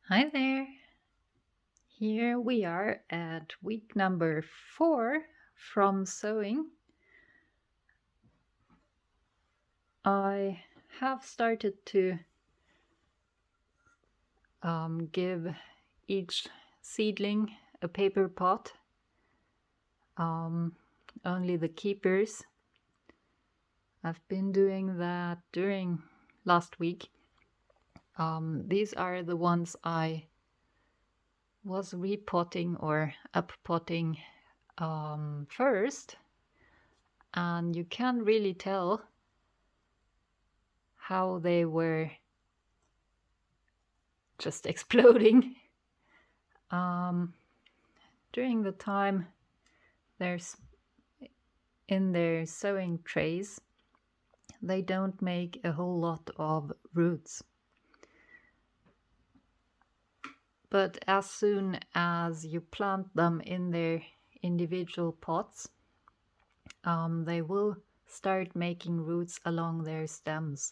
Hi there. Here we are at week number 4 from sowing. I have started to give each seedling a paper pot, only the keepers. I've been doing that during last week. These are the ones I was repotting or uppotting first, and you can really tell how they were just exploding. During the time there's in their sowing trays, they don't make a whole lot of roots. But as soon as you plant them in their individual pots, they will start making roots along their stems.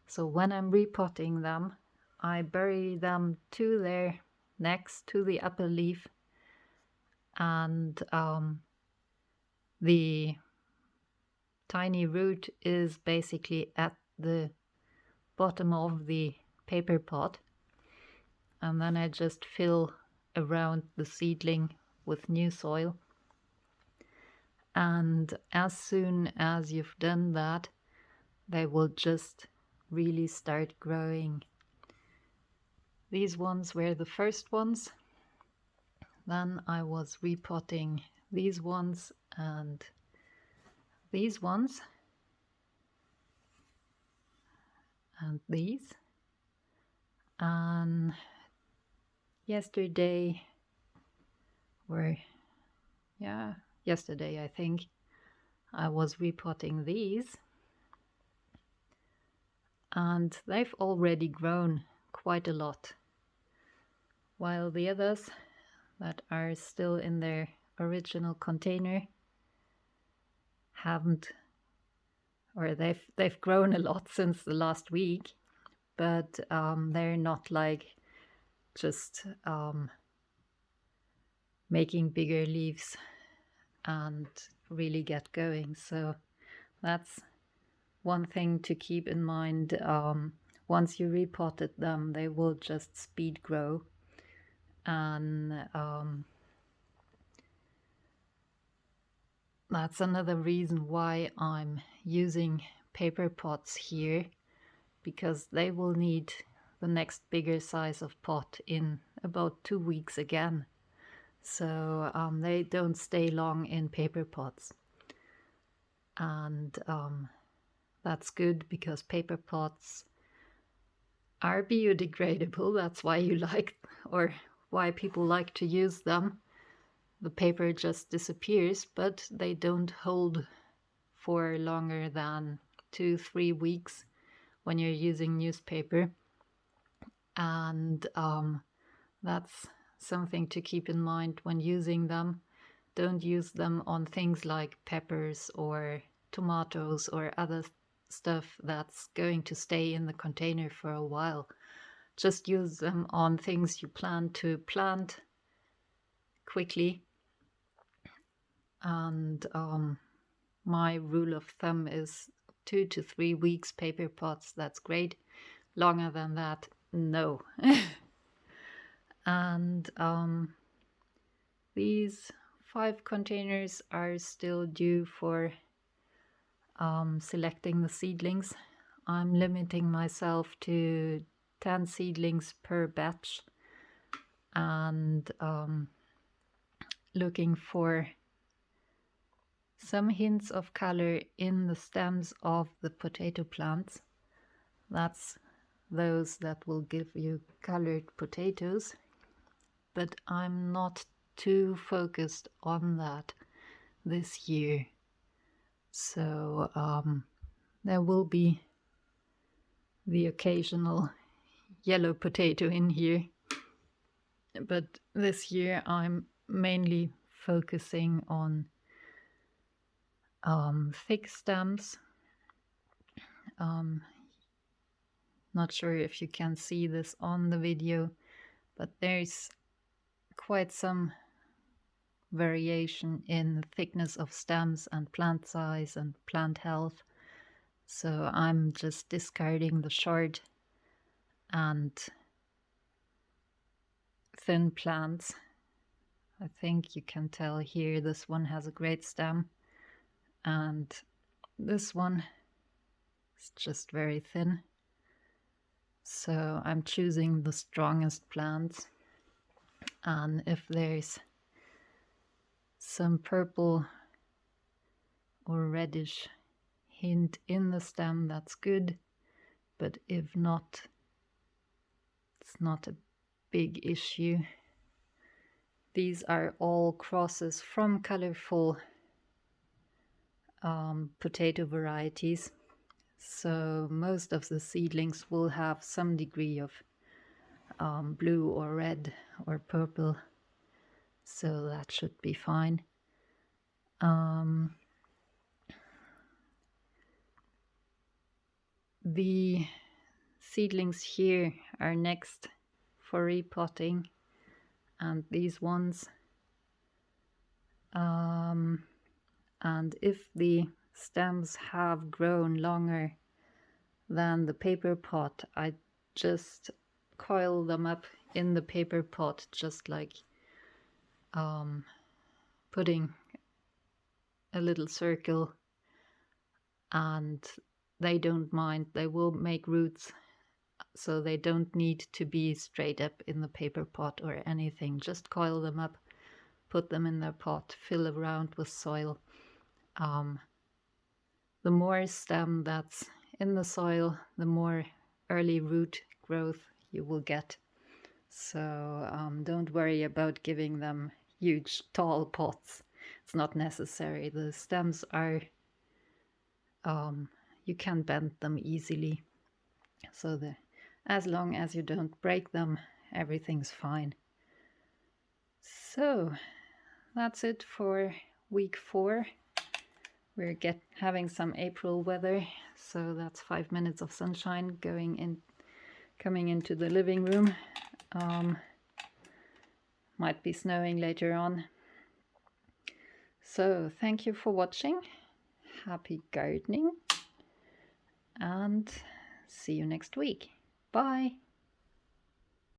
So when I'm repotting them, I bury them to their next to the upper leaf, and the tiny root is basically at the bottom of the paper pot, and then I just fill around the seedling with new soil. And as soon as you've done that, they will just really start growing. These ones were the first ones. Then I was repotting these ones and these ones and these. And yesterday I think I was repotting these, and they've already grown quite a lot, while the others that are still in their original container haven't, or they've grown a lot since the last week, but they're not like just making bigger leaves and really get going. So that's one thing to keep in mind. Once you repotted them, they will just speed grow, and that's another reason why I'm using paper pots here, because they will need the next bigger size of pot in about 2 weeks again. So they don't stay long in paper pots. And that's good, because paper pots are biodegradable. That's why you like, or why people like to use them. The paper just disappears, but they don't hold for longer than 2-3 weeks when you're using newspaper. And that's something to keep in mind when using them. Don't use them on things like peppers or tomatoes or other stuff that's going to stay in the container for a while. Just use them on things you plan to plant quickly. And my rule of thumb is 2 to 3 weeks paper pots. That's great. Longer than that, no. And these 5 containers are still due for selecting the seedlings. I'm limiting myself to 10 seedlings per batch, and looking for some hints of color in the stems of the potato plants. That's those that will give you colored potatoes, but I'm not too focused on that this year. So there will be the occasional yellow potato in here, but this year I'm mainly focusing on thick stems. Not sure if you can see this on the video, but there's quite some variation in the thickness of stems and plant size and plant health. So I'm just discarding the short and thin plants. I think you can tell here this one has a great stem, and this one is just very thin. So I'm choosing the strongest plants, and if there's some purple or reddish hint in the stem, that's good, but if not, it's not a big issue. These are all crosses from colorful potato varieties, so most of the seedlings will have some degree of blue or red or purple, so that should be fine. The seedlings here are next for repotting, and these ones. And if the stems have grown longer than the paper pot, I just coil them up in the paper pot, just like putting a little circle, and they don't mind. They will make roots, so they don't need to be straight up in the paper pot or anything. Just coil them up, put them in their pot, fill around with soil. The more stem that's in the soil, the more early root growth you will get. So don't worry about giving them huge tall pots. It's not necessary. The stems are, you can bend them easily. So as long as you don't break them, everything's fine. So that's it for week 4. We're having some April weather, so that's 5 minutes of sunshine coming into the living room. Might be snowing later on. So thank you for watching. Happy gardening, and see you next week. Bye.